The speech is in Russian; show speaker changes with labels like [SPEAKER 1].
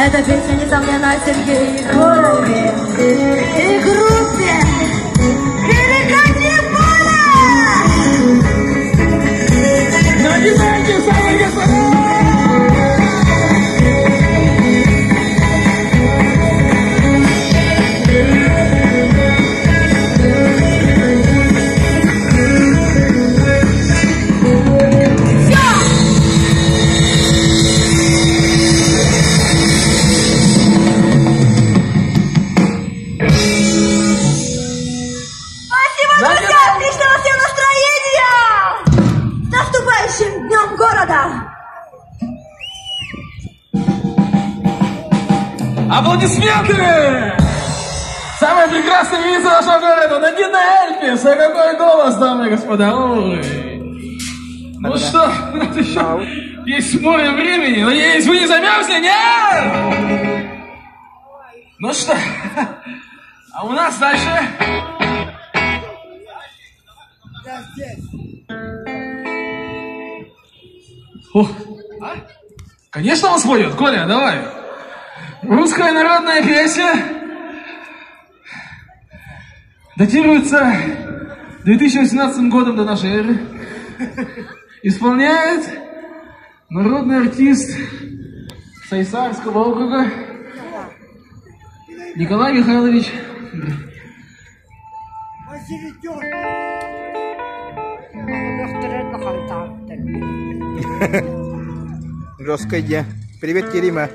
[SPEAKER 1] Эта песня, несомненно, о Сергее Егорове и группе «Перекати поле».
[SPEAKER 2] Нагибайте, самые господа!
[SPEAKER 1] Днем города!
[SPEAKER 2] Аплодисменты! Самая прекрасная певица нашего города, Надина Эльпис! А какой голос, дамы и господа! Ой. Ну что, у нас еще есть море времени. Надеюсь, вы не замерзли, нет? Ну что, а у нас дальше... О, конечно, он споет. Коля, давай. Русская народная песня датируется 2018 годом до нашей эры. Исполняет народный артист Сайсарского округа Николай Михайлович.
[SPEAKER 3] Господи, привет, Керима.